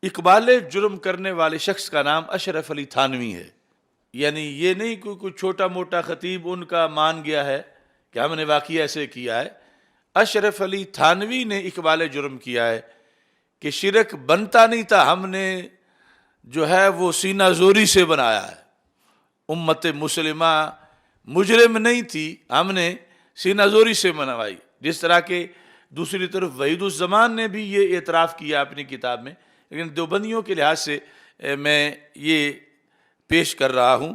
اقبال جرم کرنے والے شخص کا نام اشرف علی تھانوی ہے. یعنی یہ نہیں کوئی چھوٹا موٹا خطیب ان کا مان گیا ہے کہ ہم نے واقعی ایسے کیا ہے. اشرف علی تھانوی نے اقبال جرم کیا ہے کہ شرک بنتا نہیں تھا، ہم نے جو ہے وہ سینہ زوری سے بنایا ہے. امت مسلمہ مجرم نہیں تھی، ہم نے سینہ زوری سے بنوائی. جس طرح کہ دوسری طرف وحید الزمان نے بھی یہ اعتراف کیا اپنی کتاب میں. لیکن دیوبندیوں کے لحاظ سے میں یہ پیش کر رہا ہوں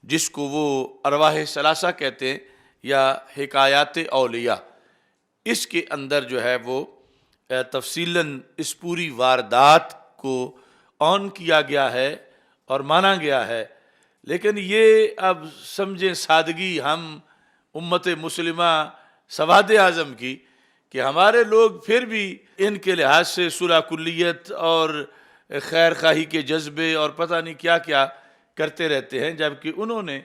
جس کو وہ ارواح ثلاثہ کہتے ہیں یا حکایات اولیاء. اس کے اندر جو ہے وہ تفصیلاً اس پوری واردات کو آن کیا گیا ہے اور مانا گیا ہے. لیکن یہ اب سمجھیں سادگی ہم امت مسلمہ سواد اعظم کی کہ ہمارے لوگ پھر بھی ان کے لحاظ سے صلح کلیت اور خیر خواہی کے جذبے اور پتہ نہیں کیا کیا کرتے رہتے ہیں، جبکہ انہوں نے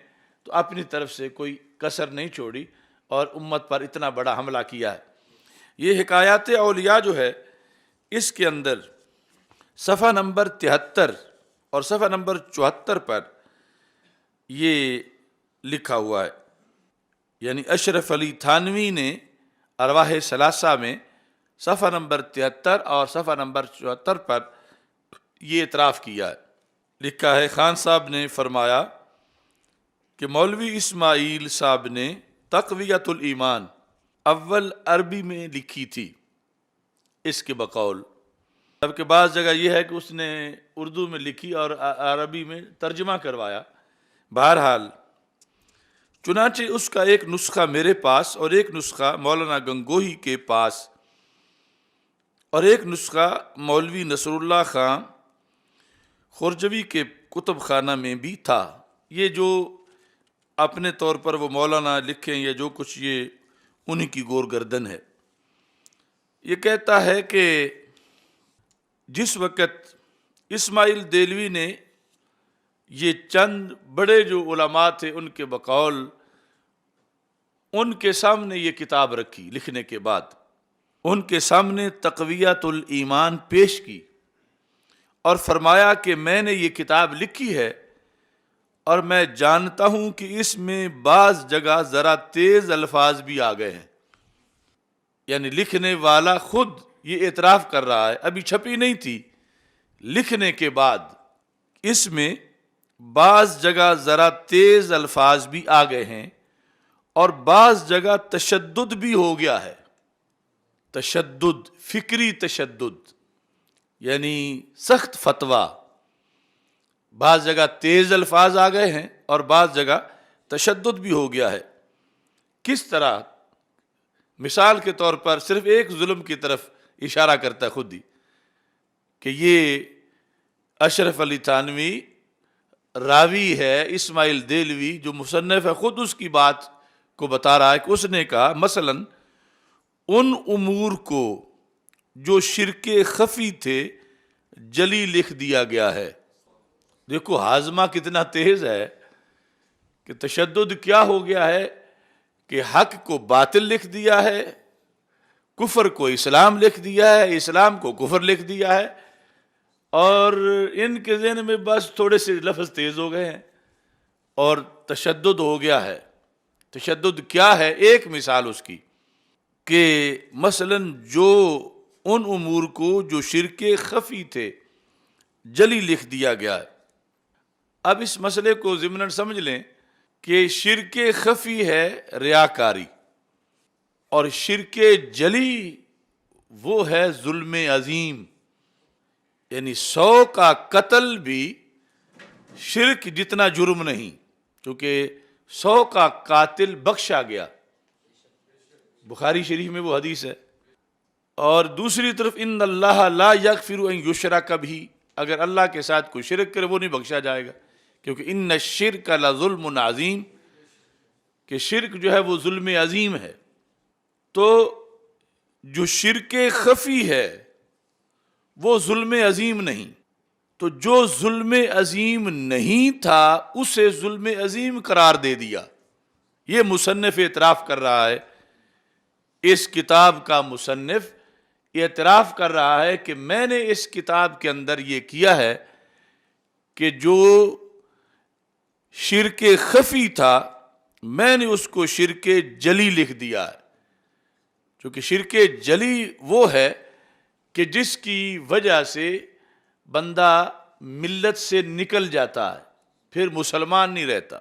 تو اپنی طرف سے کوئی کسر نہیں چھوڑی اور امت پر اتنا بڑا حملہ کیا ہے. یہ حکایات اولیاء جو ہے اس کے اندر صفحہ نمبر 73 اور صفحہ نمبر 74 پر یہ لکھا ہوا ہے. یعنی اشرف علی تھانوی نے ارواح ثلاثہ میں صفحہ نمبر 73 اور صفحہ نمبر 74 پر یہ اعتراف کیا ہے. لکھا ہے خان صاحب نے فرمایا کہ مولوی اسماعیل صاحب نے تقویت الایمان اول عربی میں لکھی تھی اس کے بقول، جبکہ بعض جگہ یہ ہے کہ اس نے اردو میں لکھی اور عربی میں ترجمہ کروایا. بہرحال چنانچہ اس کا ایک نسخہ میرے پاس اور ایک نسخہ مولانا گنگوہی کے پاس اور ایک نسخہ مولوی نصر اللہ خان خورجوی کے کتب خانہ میں بھی تھا. یہ جو اپنے طور پر وہ مولانا لکھیں یا جو کچھ یہ انہی کی گور گردن ہے. یہ کہتا ہے کہ جس وقت اسماعیل دہلوی نے یہ چند بڑے جو علماء تھے ان کے بقول ان کے سامنے یہ کتاب رکھی، لکھنے کے بعد ان کے سامنے تقویت الایمان پیش کی اور فرمایا کہ میں نے یہ کتاب لکھی ہے اور میں جانتا ہوں کہ اس میں بعض جگہ ذرا تیز الفاظ بھی آ گئے ہیں. یعنی لکھنے والا خود یہ اعتراف کر رہا ہے، ابھی چھپی نہیں تھی، لکھنے کے بعد اس میں بعض جگہ ذرا تیز الفاظ بھی آ گئے ہیں اور بعض جگہ تشدد بھی ہو گیا ہے. تشدد، فکری تشدد، یعنی سخت فتویٰ. بعض جگہ تیز الفاظ آ گئے ہیں اور بعض جگہ تشدد بھی ہو گیا ہے. کس طرح؟ مثال کے طور پر صرف ایک ظلم کی طرف اشارہ کرتا ہے خود ہی کہ یہ اشرف علی تھانوی راوی ہے اسماعیل دہلوی جو مصنف ہے، خود اس کی بات کو بتا رہا ہے کہ اس نے کہا مثلا ان امور کو جو شرک خفی تھے جلی لکھ دیا گیا ہے. دیکھو ہاضمہ کتنا تیز ہے کہ تشدد کیا ہو گیا ہے کہ حق کو باطل لکھ دیا ہے، کفر کو اسلام لکھ دیا ہے، اسلام کو کفر لکھ دیا ہے، اور ان کے ذہن میں بس تھوڑے سے لفظ تیز ہو گئے ہیں اور تشدد ہو گیا ہے. تشدد کیا ہے؟ ایک مثال اس کی کہ مثلا جو ان امور کو جو شرک خفی تھے جلی لکھ دیا گیا ہے. اب اس مسئلے کو ضمناً سمجھ لیں کہ شرک خفی ہے ریاکاری اور شرک جلی وہ ہے ظلم عظیم. یعنی 100 کا قتل بھی شرک جتنا جرم نہیں، کیونکہ 100 کا قاتل بخشا گیا. بخاری شریف میں وہ حدیث ہے. اور دوسری طرف ان اللہ لا یغفر ان یشرک بھی، اگر اللہ کے ساتھ کوئی شرک کرے وہ نہیں بخشا جائے گا، کیونکہ ان الشرک لظلم عظیم، کہ شرک جو ہے وہ ظلم عظیم ہے. تو جو شرک خفی ہے وہ ظلم عظیم نہیں، تو جو ظلم عظیم نہیں تھا اسے ظلم عظیم قرار دے دیا. یہ مصنف اعتراف کر رہا ہے، اس کتاب کا مصنف اعتراف کر رہا ہے کہ میں نے اس کتاب کے اندر یہ کیا ہے کہ جو شرک خفی تھا میں نے اس کو شرک جلی لکھ دیا ہے. چونکہ شرک جلی وہ ہے کہ جس کی وجہ سے بندہ ملت سے نکل جاتا ہے، پھر مسلمان نہیں رہتا.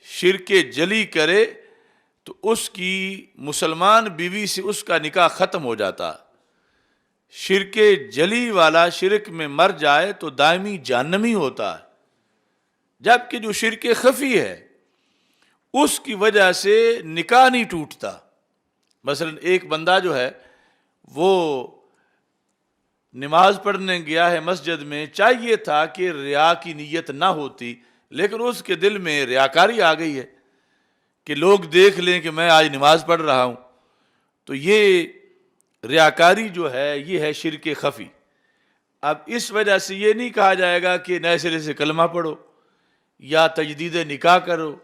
شرک جلی کرے تو اس کی مسلمان بیوی سے اس کا نکاح ختم ہو جاتا. شرک جلی والا شرک میں مر جائے تو دائمی جہنمی ہوتا ہے. جبکہ جو شرک خفی ہے اس کی وجہ سے نکاح نہیں ٹوٹتا. مثلا ایک بندہ جو ہے وہ نماز پڑھنے گیا ہے مسجد میں، چاہیے تھا کہ ریا کی نیت نہ ہوتی، لیکن اس کے دل میں ریاکاری آ گئی ہے کہ لوگ دیکھ لیں کہ میں آج نماز پڑھ رہا ہوں. تو یہ ریاکاری جو ہے یہ ہے شرک خفی. اب اس وجہ سے یہ نہیں کہا جائے گا کہ نئے سرے سے کلمہ پڑھو یا تجدید نکاح کرو،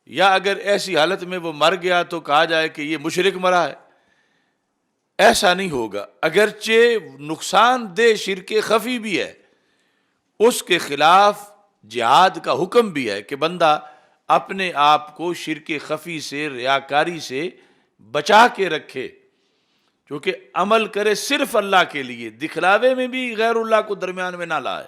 یا اگر ایسی حالت میں وہ مر گیا تو کہا جائے کہ یہ مشرک مرا ہے. ایسا نہیں ہوگا. اگرچہ نقصان دہ شرک خفی بھی ہے، اس کے خلاف جہاد کا حکم بھی ہے کہ بندہ اپنے آپ کو شرک خفی سے، ریاکاری سے بچا کے رکھے، کیونکہ عمل کرے صرف اللہ کے لیے، دکھلاوے میں بھی غیر اللہ کو درمیان میں نہ لائے.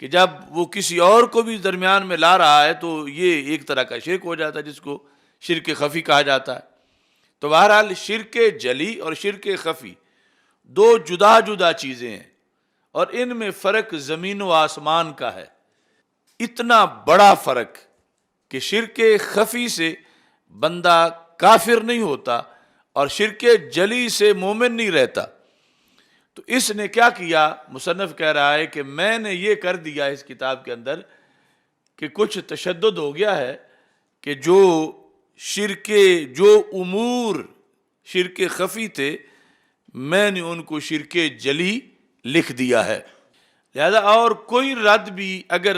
کہ جب وہ کسی اور کو بھی درمیان میں لا رہا ہے تو یہ ایک طرح کا شرک ہو جاتا ہے جس کو شرک خفی کہا جاتا ہے. تو بہرحال شرک جلی اور شرک خفی دو جدا جدا چیزیں ہیں، اور ان میں فرق زمین و آسمان کا ہے. اتنا بڑا فرق کہ شرک خفی سے بندہ کافر نہیں ہوتا اور شرک جلی سے مومن نہیں رہتا. تو اس نے کیا کیا؟ مصنف کہہ رہا ہے کہ میں نے یہ کر دیا اس کتاب کے اندر کہ کچھ تشدد ہو گیا ہے کہ جو امور شرک خفی تھے میں نے ان کو شرک جلی لکھ دیا ہے. لہذا اور کوئی رد بھی اگر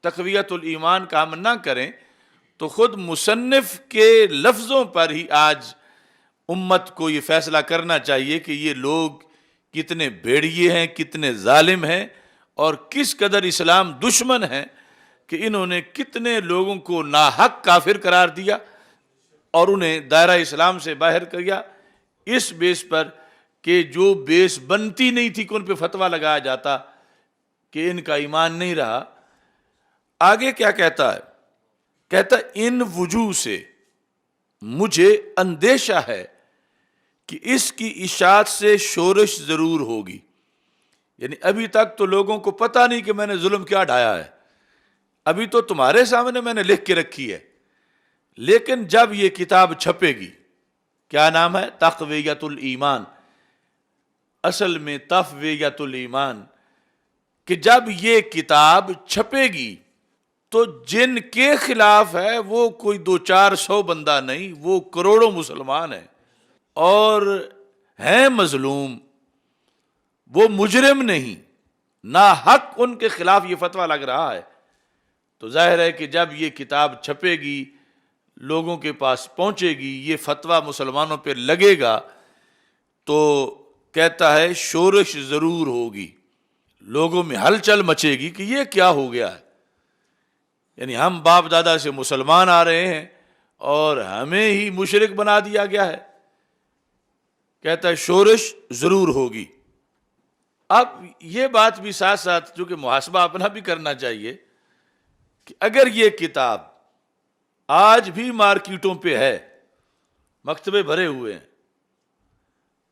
تقویت الایمان کا ہم نہ کریں تو خود مصنف کے لفظوں پر ہی آج امت کو یہ فیصلہ کرنا چاہیے کہ یہ لوگ کتنے بھیڑیے ہیں، کتنے ظالم ہیں، اور کس قدر اسلام دشمن ہیں کہ انہوں نے کتنے لوگوں کو ناحق کافر قرار دیا اور انہیں دائرہ اسلام سے باہر کیا، اس بیس پر کہ جو بیس بنتی نہیں تھی کہ ان پہ فتویٰ لگایا جاتا کہ ان کا ایمان نہیں رہا. آگے کیا کہتا ہے؟ کہتا ان وجوہ سے مجھے اندیشہ ہے کہ اس کی اشاعت سے شورش ضرور ہوگی. یعنی ابھی تک تو لوگوں کو پتہ نہیں کہ میں نے ظلم کیا ڈھایا ہے، ابھی تو تمہارے سامنے میں نے لکھ کے رکھی ہے، لیکن جب یہ کتاب چھپے گی، کیا نام ہے؟ تقویت الایمان، اصل میں تفویت الایمان، کہ جب یہ کتاب چھپے گی تو جن کے خلاف ہے وہ کوئی 200-400 بندہ نہیں، وہ کروڑوں مسلمان ہیں اور ہیں مظلوم، وہ مجرم نہیں، ناحق ان کے خلاف یہ فتویٰ لگ رہا ہے. تو ظاہر ہے کہ جب یہ کتاب چھپے گی، لوگوں کے پاس پہنچے گی، یہ فتویٰ مسلمانوں پہ لگے گا، تو کہتا ہے شورش ضرور ہوگی، لوگوں میں ہلچل مچے گی کہ یہ کیا ہو گیا ہے. یعنی ہم باپ دادا سے مسلمان آ رہے ہیں اور ہمیں ہی مشرک بنا دیا گیا ہے. کہتا ہے شورش ضرور ہوگی. اب یہ بات بھی ساتھ ساتھ جو کہ محاسبہ اپنا بھی کرنا چاہیے کہ اگر یہ کتاب آج بھی مارکیٹوں پہ ہے، مکتبے بھرے ہوئے ہیں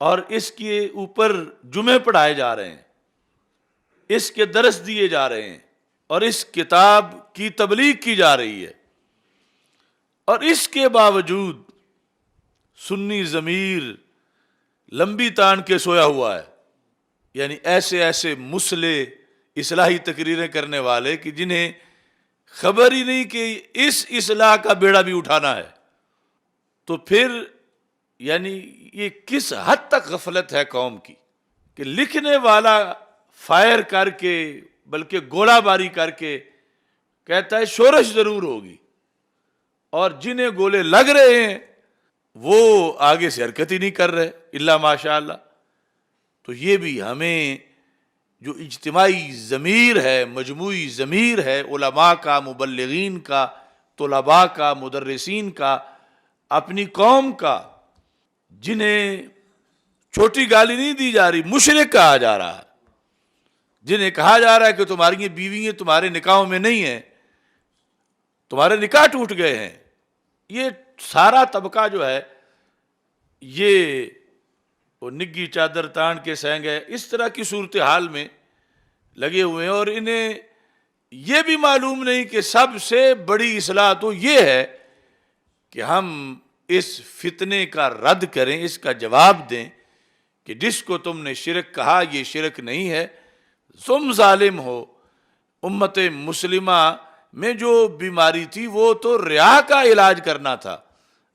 اور اس کے اوپر جمعے پڑھائے جا رہے ہیں، اس کے درس دیے جا رہے ہیں اور اس کتاب کی تبلیغ کی جا رہی ہے، اور اس کے باوجود سنی ضمیر لمبی تان کے سویا ہوا ہے. یعنی ایسے مسلے اصلاحی تقریریں کرنے والے کہ جنہیں خبر ہی نہیں کہ اس اصلاح کا بیڑا بھی اٹھانا ہے. تو پھر یعنی یہ کس حد تک غفلت ہے قوم کی کہ لکھنے والا فائر کر کے بلکہ گولہ باری کر کے کہتا ہے شورش ضرور ہوگی، اور جنہیں گولے لگ رہے ہیں وہ آگے سے حرکت ہی نہیں کر رہے الا ماشاء اللہ. تو یہ بھی ہمیں جو اجتماعی ضمیر ہے، مجموعی ضمیر ہے، علماء کا، مبلغین کا، طلباء کا، مدرسین کا، اپنی قوم کا، جنہیں چھوٹی گالی نہیں دی جا رہی، مشرک کہا جا رہا ہے، جنہیں کہا جا رہا ہے کہ تمہاری بیوییں تمہارے نکاحوں میں نہیں ہیں، تمہارے نکاح ٹوٹ گئے ہیں، یہ سارا طبقہ جو ہے یہ وہ نگی چادر تان کے سینگ ہے، اس طرح کی صورتحال میں لگے ہوئے ہیں، اور انہیں یہ بھی معلوم نہیں کہ سب سے بڑی اصلاح تو یہ ہے کہ ہم اس فتنے کا رد کریں، اس کا جواب دیں کہ جس کو تم نے شرک کہا یہ شرک نہیں ہے، تم ظالم ہو۔ امت مسلمہ میں جو بیماری تھی وہ تو ریا کا علاج کرنا تھا،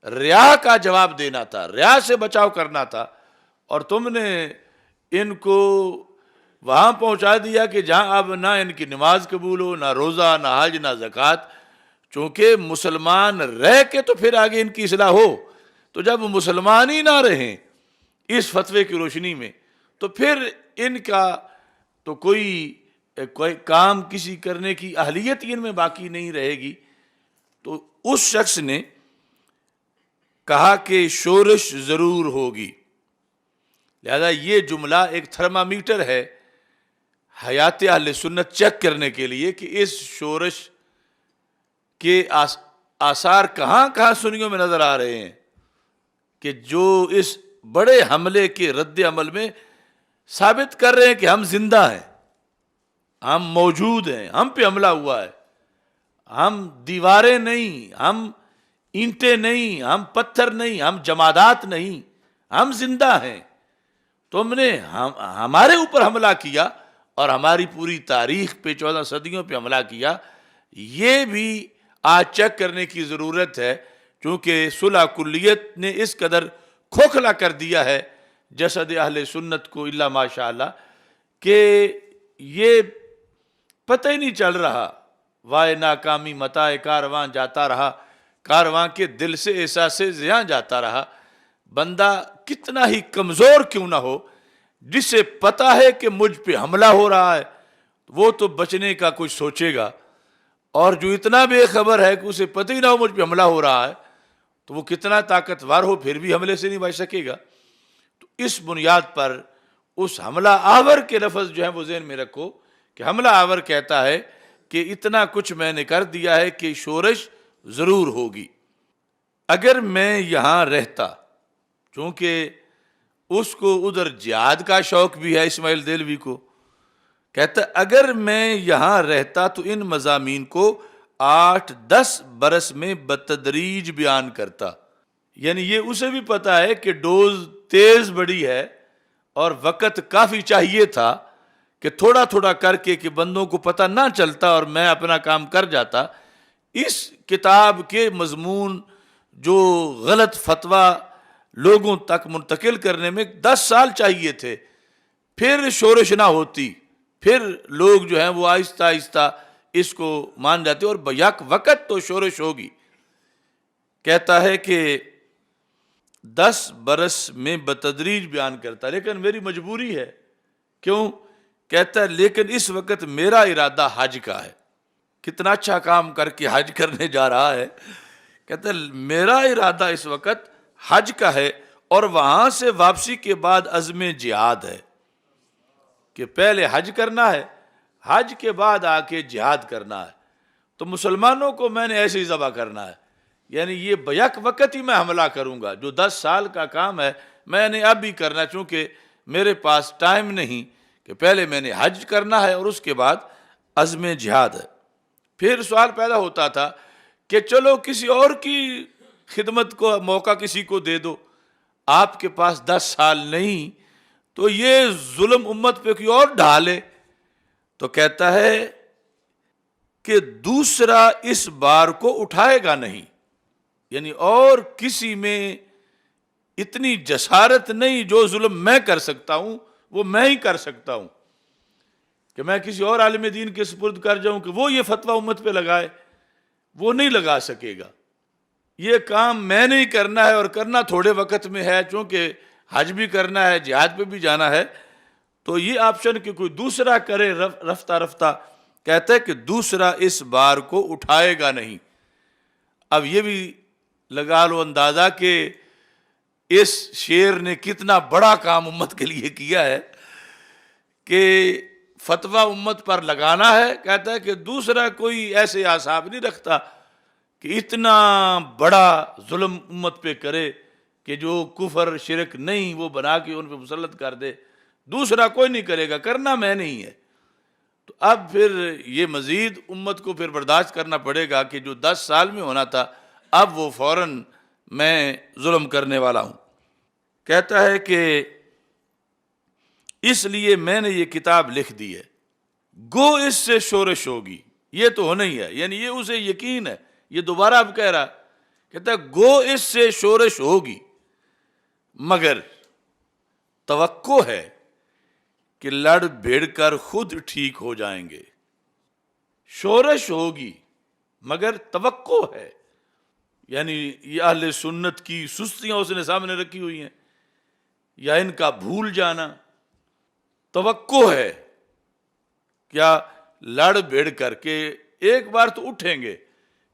ریا کا جواب دینا تھا، ریا سے بچاؤ کرنا تھا، اور تم نے ان کو وہاں پہنچا دیا کہ جہاں اب نہ ان کی نماز قبول ہو، نہ روزہ، نہ حج، نہ زکوٰۃ، چونکہ مسلمان رہ کے تو پھر آگے ان کی اصلاح ہو، تو جب مسلمان ہی نہ رہیں اس فتوے کی روشنی میں تو پھر ان کا تو کوئی کام کسی کرنے کی اہلیت ان میں باقی نہیں رہے گی۔ تو اس شخص نے کہا کہ شورش ضرور ہوگی، لہذا یہ جملہ ایک تھرمامیٹر ہے حیات اہل سنت چیک کرنے کے لیے کہ اس شورش کے آثار کہاں کہاں سنیوں میں نظر آ رہے ہیں، کہ جو اس بڑے حملے کے رد عمل میں ثابت کر رہے ہیں کہ ہم زندہ ہیں، ہم موجود ہیں، ہم پہ حملہ ہوا ہے، ہم دیواریں نہیں، ہم اینٹیں نہیں، ہم پتھر نہیں، ہم جمادات نہیں، ہم زندہ ہیں۔ تم نے ہمارے اوپر حملہ کیا اور ہماری پوری تاریخ پہ 14 صدیوں پہ حملہ کیا، یہ بھی آج چیک کرنے کی ضرورت ہے، چونکہ صلح کلیت نے اس قدر کھوکھلا کر دیا ہے جسد اہل سنت کو الا ماشاء اللہ کہ یہ پتہ ہی نہیں چل رہا، وائے ناکامی متاع کارواں جاتا رہا، کارواں کے دل سے احساس زیاں جاتا رہا۔ بندہ کتنا ہی کمزور کیوں نہ ہو، جسے پتا ہے کہ مجھ پہ حملہ ہو رہا ہے وہ تو بچنے کا کچھ سوچے گا، اور جو اتنا بے خبر ہے کہ اسے پتہ ہی نہ ہو مجھ پہ حملہ ہو رہا ہے تو وہ کتنا طاقتور ہو پھر بھی حملے سے نہیں بچ سکے گا۔ تو اس بنیاد پر اس حملہ آور کے لفظ جو ہے وہ ذہن میں رکھو کہ حملہ آور کہتا ہے کہ اتنا کچھ میں نے کر دیا ہے کہ شورش ضرور ہوگی۔ اگر میں یہاں رہتا، چونکہ اس کو ادھر جہاد کا شوق بھی ہے اسماعیل دہلوی کو، کہتا اگر میں یہاں رہتا تو ان مضامین کو 8-10 برس میں بتدریج بیان کرتا، یعنی یہ اسے بھی پتا ہے کہ ڈوز تیز بڑی ہے اور وقت کافی چاہیے تھا کہ تھوڑا تھوڑا کر کے کہ بندوں کو پتہ نہ چلتا اور میں اپنا کام کر جاتا۔ اس کتاب کے مضمون جو غلط فتویٰ لوگوں تک منتقل کرنے میں 10 سال چاہیے تھے، پھر شورش نہ ہوتی، پھر لوگ جو ہیں وہ آہستہ آہستہ اس کو مان جاتے اور بیک وقت تو شورش ہوگی۔ کہتا ہے کہ 10 برس میں بتدریج بیان کرتا، لیکن میری مجبوری ہے۔ کیوں؟ کہتا ہے لیکن اس وقت میرا ارادہ حج کا ہے۔ کتنا اچھا کام کر کے حج کرنے جا رہا ہے، کہتا ہے میرا ارادہ اس وقت حج کا ہے، اور وہاں سے واپسی کے بعد عزم جہاد ہے، کہ پہلے حج کرنا ہے، حج کے بعد آ کے جہاد کرنا ہے۔ تو مسلمانوں کو میں نے ایسے ہی ذبح کرنا ہے، یعنی یہ بیک وقت ہی میں حملہ کروں گا، جو 10 سال کا کام ہے میں نے اب ہی کرنا، چونکہ میرے پاس ٹائم نہیں کہ پہلے میں نے حج کرنا ہے اور اس کے بعد عزم جہاد ہے۔ پھر سوال پیدا ہوتا تھا کہ چلو کسی اور کی خدمت کو موقع کسی کو دے دو، آپ کے پاس 10 سال نہیں تو یہ ظلم امت پہ کوئی اور ڈھالے۔ تو کہتا ہے کہ دوسرا اس بار کو اٹھائے گا نہیں، یعنی اور کسی میں اتنی جسارت نہیں، جو ظلم میں کر سکتا ہوں وہ میں ہی کر سکتا ہوں، کہ میں کسی اور عالم دین کے سپرد کر جاؤں کہ وہ یہ فتویٰ امت پہ لگائے، وہ نہیں لگا سکے گا۔ یہ کام میں نہیں کرنا ہے، اور کرنا تھوڑے وقت میں ہے، چونکہ حج بھی کرنا ہے، جہاد پہ بھی جانا ہے، تو یہ آپشن کہ کوئی دوسرا کرے رفتہ رفتہ، کہتا ہے کہ دوسرا اس بار کو اٹھائے گا نہیں۔ اب یہ بھی لگا لو اندازہ کہ اس شعر نے کتنا بڑا کام امت کے لیے کیا ہے کہ فتویٰ امت پر لگانا ہے۔ کہتا ہے کہ دوسرا کوئی ایسے اعصاب نہیں رکھتا کہ اتنا بڑا ظلم امت پہ کرے کہ جو کفر شرک نہیں وہ بنا کے ان پہ مسلط کر دے، دوسرا کوئی نہیں کرے گا، کرنا میں نہیں ہے۔ تو اب پھر یہ مزید امت کو پھر برداشت کرنا پڑے گا کہ جو 10 سال میں ہونا تھا اب وہ فوراً میں ظلم کرنے والا ہوں۔ کہتا ہے کہ اس لیے میں نے یہ کتاب لکھ دی ہے، گو اس سے شورش ہوگی، یہ تو ہونا ہی ہے، یعنی یہ اسے یقین ہے، یہ دوبارہ اب کہہ رہا، کہتا ہے گو اس سے شورش ہوگی، مگر توقع ہے کہ لڑ بھیڑ کر خود ٹھیک ہو جائیں گے۔ شورش ہوگی مگر توقع ہے، یعنی یہ اہل سنت کی سستیاں اس نے سامنے رکھی ہوئی ہیں یا ان کا بھول جانا۔ توقع ہے کیا؟ لڑ بھیڑ کر کے ایک بار تو اٹھیں گے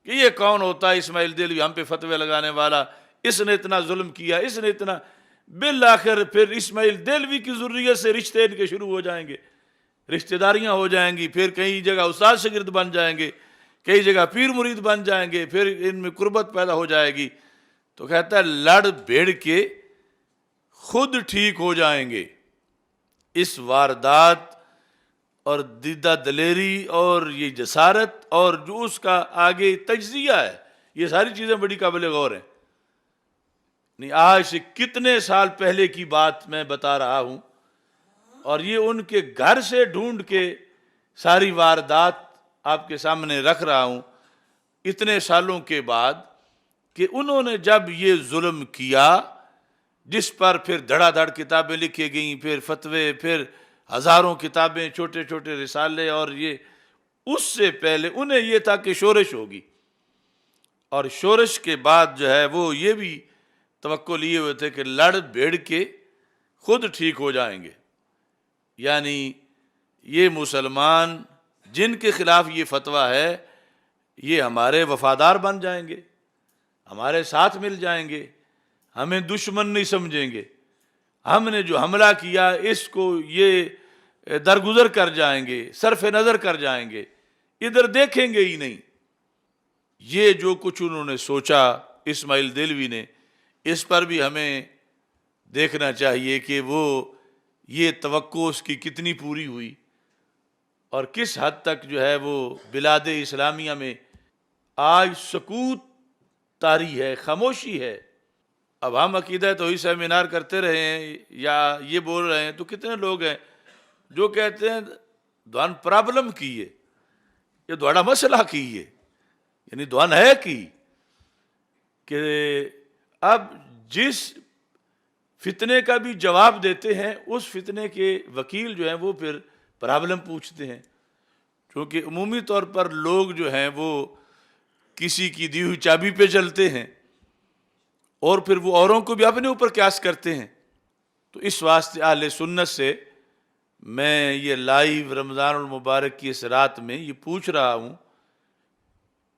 کہ یہ کون ہوتا ہے اسماعیل دہلوی ہم پہ فتوے لگانے والا، اس نے اتنا ظلم کیا، اس نے اتنا، بالآخر پھر اسماعیل دہلوی کی ذریت سے رشتے ان کے شروع ہو جائیں گے، رشتہ داریاں ہو جائیں گی، پھر کئی جگہ استاد شاگرد بن جائیں گے، کئی جگہ پیر مرید بن جائیں گے، پھر ان میں قربت پیدا ہو جائے گی۔ تو کہتا ہے لڑ بھیڑ کے خود ٹھیک ہو جائیں گے۔ اس واردات اور دیدہ دلیری اور یہ جسارت اور جو اس کا آگے تجزیہ ہے، یہ ساری چیزیں بڑی قابل غور ہیں۔ نہیں، آج سے کتنے سال پہلے کی بات میں بتا رہا ہوں، اور یہ ان کے گھر سے ڈھونڈ کے ساری واردات آپ کے سامنے رکھ رہا ہوں اتنے سالوں کے بعد، کہ انہوں نے جب یہ ظلم کیا، جس پر پھر دھڑا دھڑ کتابیں لکھی گئیں، پھر فتوے، پھر ہزاروں کتابیں، چھوٹے چھوٹے رسالے، اور یہ اس سے پہلے انہیں یہ تھا کہ شورش ہوگی، اور شورش کے بعد جو ہے وہ یہ بھی توقع لیے ہوئے تھے کہ لڑ بھیڑ کے خود ٹھیک ہو جائیں گے، یعنی یہ مسلمان جن کے خلاف یہ فتویٰ ہے یہ ہمارے وفادار بن جائیں گے، ہمارے ساتھ مل جائیں گے، ہمیں دشمن نہیں سمجھیں گے، ہم نے جو حملہ کیا اس کو یہ درگزر کر جائیں گے، صرف نظر کر جائیں گے، ادھر دیکھیں گے ہی نہیں۔ یہ جو کچھ انہوں نے سوچا اسماعیل دہلوی نے، اس پر بھی ہمیں دیکھنا چاہیے کہ وہ یہ توقع اس کی کتنی پوری ہوئی، اور کس حد تک جو ہے وہ بلاد اسلامیہ میں آج سکوت طاری ہے، خاموشی ہے۔ اب ہم عقیدہ توحید سیمینار کرتے رہے ہیں یا یہ بول رہے ہیں تو کتنے لوگ ہیں جو کہتے ہیں دوان پرابلم کی ہے، یہ دوڑا مسئلہ کی ہے، یعنی دوان ہے کی کہ اب جس فتنے کا بھی جواب دیتے ہیں اس فتنے کے وکیل جو ہیں وہ پھر پرابلم پوچھتے ہیں، کیونکہ عمومی طور پر لوگ جو ہیں وہ کسی کی دی ہوئی چابی پہ چلتے ہیں اور پھر وہ اوروں کو بھی اپنے اوپر قیاس کرتے ہیں۔ تو اس واسطے اہل سنت سے میں یہ لائیو رمضان المبارک کی اس رات میں یہ پوچھ رہا ہوں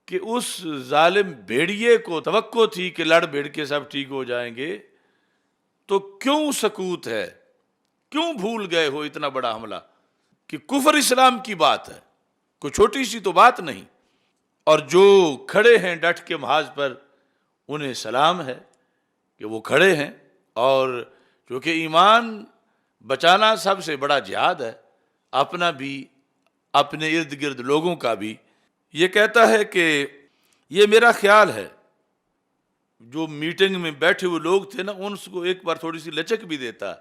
کہ اس ظالم بھیڑیے کو توقع تھی کہ لڑ بھیڑ کے سب ٹھیک ہو جائیں گے، تو کیوں سکوت ہے؟ کیوں بھول گئے ہو اتنا بڑا حملہ کہ کفر اسلام کی بات ہے، کوئی چھوٹی سی تو بات نہیں۔ اور جو کھڑے ہیں ڈٹ کے محاذ پر انہیں سلام ہے کہ وہ کھڑے ہیں، اور چونکہ ایمان بچانا سب سے بڑا جہاد ہے، اپنا بھی اپنے ارد گرد لوگوں کا بھی۔ یہ کہتا ہے کہ یہ میرا خیال ہے، جو میٹنگ میں بیٹھے ہوئے لوگ تھے نا ان کو ایک بار تھوڑی سی لچک بھی دیتا،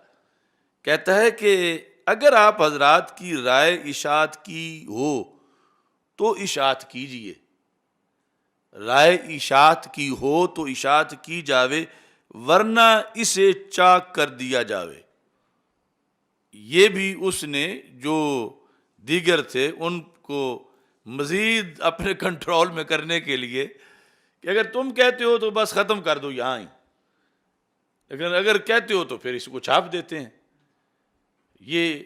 کہتا ہے کہ اگر آپ حضرات کی رائے اشاعت کی ہو تو اشاعت کیجئے، رائے اشاعت کی ہو تو اشاعت کی جاوے، ورنہ اسے چاک کر دیا جاوے۔ یہ بھی اس نے جو دیگر تھے ان کو مزید اپنے کنٹرول میں کرنے کے لیے کہ اگر تم کہتے ہو تو بس ختم کر دو یہاں ہی، لیکن اگر کہتے ہو تو پھر اس کو چھاپ دیتے ہیں۔ یہ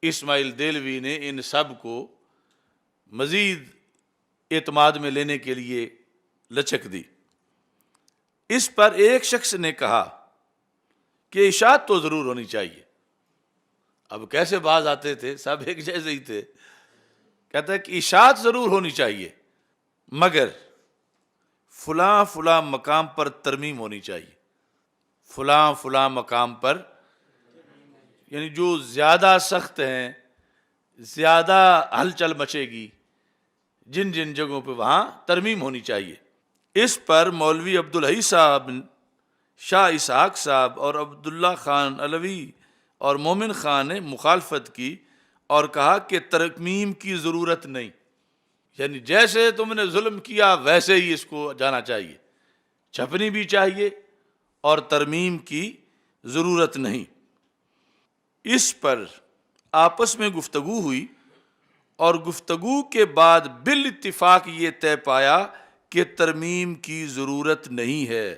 اسماعیل دہلوی نے ان سب کو مزید اعتماد میں لینے کے لیے لچک دی۔ اس پر ایک شخص نے کہا کہ اشاعت تو ضرور ہونی چاہیے۔ اب کیسے باز آتے تھے، سب ایک جیسے ہی تھے۔ کہتا ہے کہ اشاعت ضرور ہونی چاہیے، مگر فلاں فلاں مقام پر ترمیم ہونی چاہیے۔ فلاں فلاں مقام پر، یعنی جو زیادہ سخت ہیں، زیادہ ہلچل مچے گی، جن جن جگہوں پہ وہاں ترمیم ہونی چاہیے۔ اس پر مولوی عبدالحی صاحب، شاہ اسحاق صاحب اور عبداللہ خان علوی اور مومن خان نے مخالفت کی اور کہا کہ ترمیم کی ضرورت نہیں، یعنی جیسے تم نے ظلم کیا ویسے ہی اس کو جانا چاہیے، چھپنی بھی چاہیے اور ترمیم کی ضرورت نہیں۔ اس پر آپس میں گفتگو ہوئی اور گفتگو کے بعد بالاتفاق یہ طے پایا کہ ترمیم کی ضرورت نہیں ہے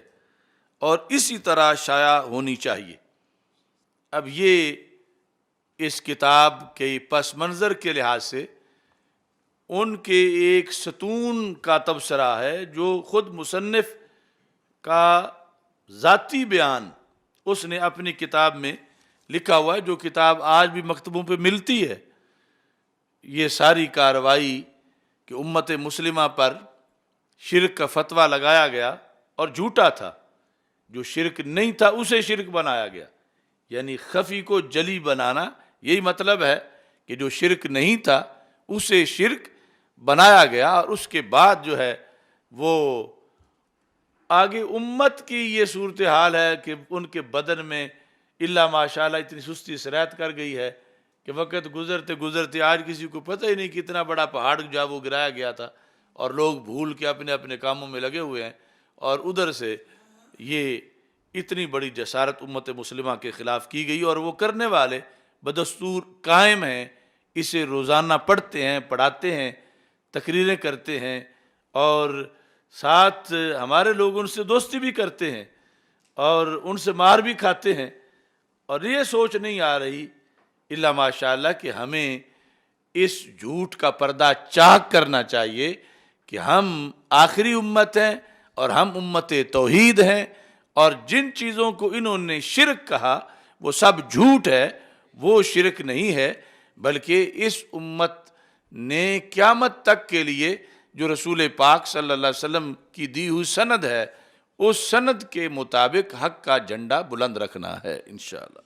اور اسی طرح شائع ہونی چاہیے۔ اب یہ اس کتاب کے پس منظر کے لحاظ سے ان کے ایک ستون کا تبصرہ ہے، جو خود مصنف کا ذاتی بیان اس نے اپنی کتاب میں لکھا ہوا ہے، جو کتاب آج بھی مکتبوں پہ ملتی ہے۔ یہ ساری کارروائی کہ امت مسلمہ پر شرک کا فتویٰ لگایا گیا اور جھوٹا تھا، جو شرک نہیں تھا اسے شرک بنایا گیا، یعنی خفی کو جلی بنانا، یہی مطلب ہے کہ جو شرک نہیں تھا اسے شرک بنایا گیا، اور اس کے بعد جو ہے وہ آگے امت کی یہ صورتحال ہے کہ ان کے بدن میں اللہ ماشاءاللہ اتنی سستی سرایت کر گئی ہے کہ وقت گزرتے گزرتے آج کسی کو پتہ ہی نہیں کہ اتنا بڑا پہاڑ جو وہ گرایا گیا تھا، اور لوگ بھول کے اپنے اپنے کاموں میں لگے ہوئے ہیں، اور ادھر سے یہ اتنی بڑی جسارت امت مسلمہ کے خلاف کی گئی، اور وہ کرنے والے بدستور قائم ہیں، اسے روزانہ پڑھتے ہیں، پڑھاتے ہیں، تقریریں کرتے ہیں، اور ساتھ ہمارے لوگ ان سے دوستی بھی کرتے ہیں اور ان سے مار بھی کھاتے ہیں، اور یہ سوچ نہیں آ رہی الا ماشاءاللہ کہ ہمیں اس جھوٹ کا پردہ چاک کرنا چاہیے کہ ہم آخری امت ہیں اور ہم امت توحید ہیں، اور جن چیزوں کو انہوں نے شرک کہا وہ سب جھوٹ ہے، وہ شرک نہیں ہے، بلکہ اس امت نے قیامت تک کے لیے جو رسول پاک صلی اللہ علیہ وسلم کی دی ہوئی سند ہے، اس سند کے مطابق حق کا جھنڈا بلند رکھنا ہے انشاءاللہ۔